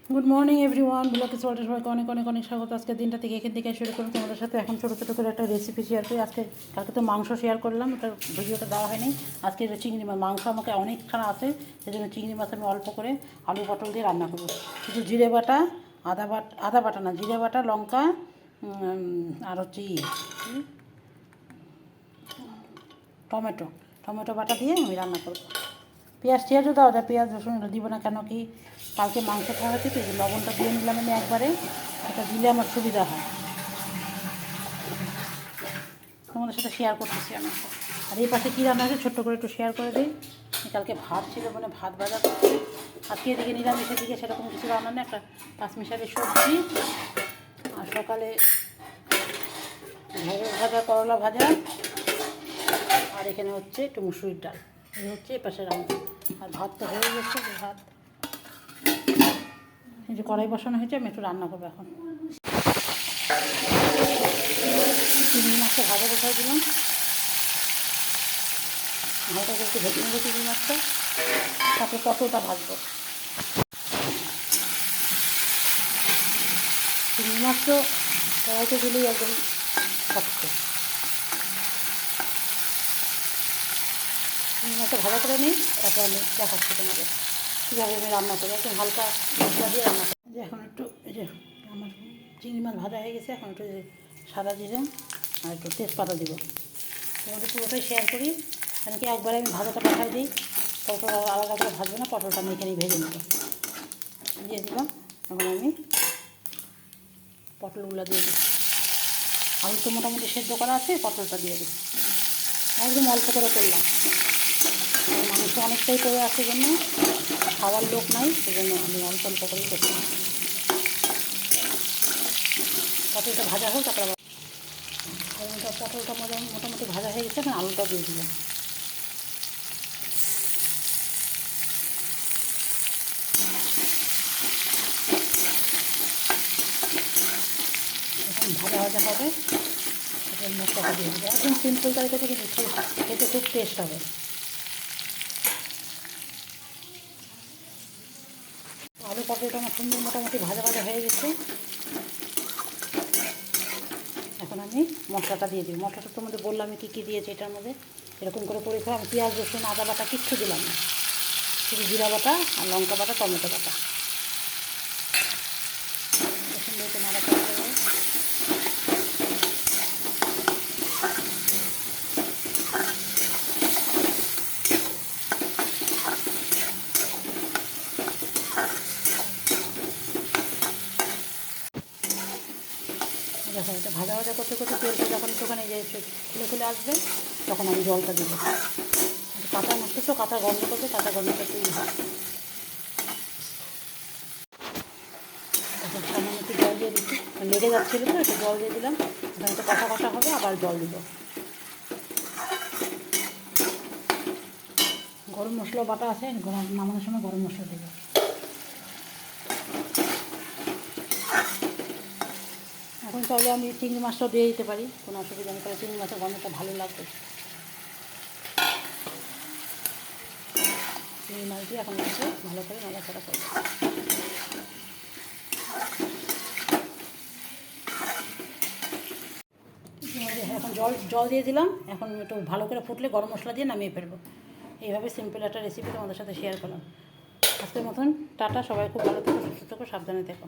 Good morning everyone, ব্লকে ওয়ার্ল্ডের সবাইকে অনেক অনেক অনেক স্বাগত। আজকে দিনটা থেকে এখান থেকে শুরু করুন তোমাদের সাথে। এখন ছোটো ছোটো করে একটা রেসিপি শেয়ার করি। কালকে তো মাংস শেয়ার করলাম, ওটার ভিডিওটা দেওয়া হয়নি। আজকে চিংড়ি মাছ, মাংস আমাকে অনেকখানা আছে, সেই জন্য চিংড়ি মাছ আমি অল্প করে আলু পটল দিয়ে রান্না করবো। শুধু জিরে বাটা, আদা বাটা না, জিরে বাটা, লঙ্কা আর হচ্ছে টমেটো বাটা দিয়ে আমি রান্না করবো। পেঁয়াজও দেওয়া যায়, পেঁয়াজ রসুন দিব না, কেন কি কালকে মাংস খাওয়া হয়েছে তো, লবণটা দিয়ে নিলাম আমি একবারে, এটা দিলে আমার সুবিধা হয়। তোমাদের সাথে শেয়ার করতেছি আমি। আর এই পাশে কী রান্না আছে ছোট্ট করে একটু শেয়ার করে দিই। কালকে ভাত ছিল, মানে ভাত ভাজা করছে। আজকে এদিকে নিরামিষের দিকে সেরকম কিছু রান্না নেই, একটা পাঁচমিশালি সবজি, আর সকালে ঢেঁড়স ভাজা, করলা ভাজা, আর এখানে হচ্ছে একটু মুসুরির ডাল। এই হচ্ছে এ পাশে রান্না। আর ভাত তো হয়ে গেছে, ভাত এই যে কড়াই বসানো হয়েছে, আমি একটু রান্না করবো এখন। চিংড়ি মাছটা ভাজা বসাই দিলাম, হালকা করে একটু ভেজে নেবো চিংড়ি মাছটা, তারপরে পটলটা ভাজবো। চিংড়ি মাছ তো কড়াইতে দিলেই একদম শক্ত। চিংড়ি মাছটা ভাজা করে নিই, তারপর আমি দেখাচ্ছি তোমাদের কীভাবে আমি রান্না করি। একদম হালকা মশলা দিয়ে রান্না করি। যে এখন একটু এই যে আমার চিংড়ি মাছ ভাজা হয়ে গেছে, এখন একটু সাদা জিরে আর একটু তেজপাতা দিব। তোমাদের পুরোটাই শেয়ার করি, কেন কি একবারে আমি ভাজাটা পাঠাই দিই, পটল আলাদা করে ভাজবো না, পটলটা আমি এখানেই ভেজে নেব। দিয়ে দিলাম। এখন আমি পটলগুলো দিয়ে দিই। আলু তো মোটামুটি সেদ্ধ করা আছে, পটলটা দিয়ে দিই। একদম অল্প করে করলাম, মাংস অনেকটাই করে আছে জন্য, খাওয়ার লোক নাই, সেই জন্য আমি অল্প অল্প করেই করছি। পটলটা ভাজা হোক, তারপর পটলটা মোটামুটি ভাজা হয়ে গেছে, এখন আলুটা দিয়ে দিলাম। এখন ভাজা ভাজা হবে, এখন মশলাটা দিয়ে দেবো। একদম সিম্পল তরকারি কিন্তু খেতে খুব টেস্ট হবে। আলু পটলটা আমার সুন্দর মোটামুটি ভাজা ভাজা হয়ে গেছে। এখন আমি মশলাটা দিয়ে দিই। মশলাটা তোমাদের বললাম আমি কী দিয়েছি এটার মধ্যে, এরকম করে করে খাওয়া। আমি পেঁয়াজ রসুন আদা বাটা কিচ্ছু দিলাম না, শুধু জিরা বাটা আর লঙ্কা বাটা, টমেটো বাটা। সুন্দর করে নাড়াচাড়া করে দেখো, এটা ভাজা ভাজা করতে করতে তেলটা যখন একটুখানি যে খুলে আসবে, তখন আমি জলটা দেবো। কাঁচা মাছ তো কাঁচা গন্ধ করবে, কাঁচা গন্ধটা তৈরি হয়। তখন সামান্য একটু জল দিয়ে দিচ্ছি, লেগে যাচ্ছিলো তো, একটু জল দিয়ে দিলাম। এখন একটু কষা কষা হবে, আবার জল দিব। গরম মশলা বাটা আছে, নামানোর সময় গরম মশলা দেবো। এখন চাইলে আমি চিংড়ি মাছটাও দিয়ে দিতে পারি, কোনো অসুবিধা নেই, তাহলে চিংড়ি মাছের গন্ধটা ভালো লাগবে। চিংড়ি মাছ দিয়ে এখন একটু ভালো করে নাড়াচাড়া করবো। এখন জল দিয়ে দিলাম। এখন একটু ভালো করে ফুটলে গরম মশলা দিয়ে নামিয়ে ফেলবো। এইভাবে সিম্পল একটা রেসিপি তোমাদের সাথে শেয়ার করলাম। আজকের মতন টাটা, সবাই খুব ভালো থেকো, সুস্থ থেকো, সাবধানে থেকো।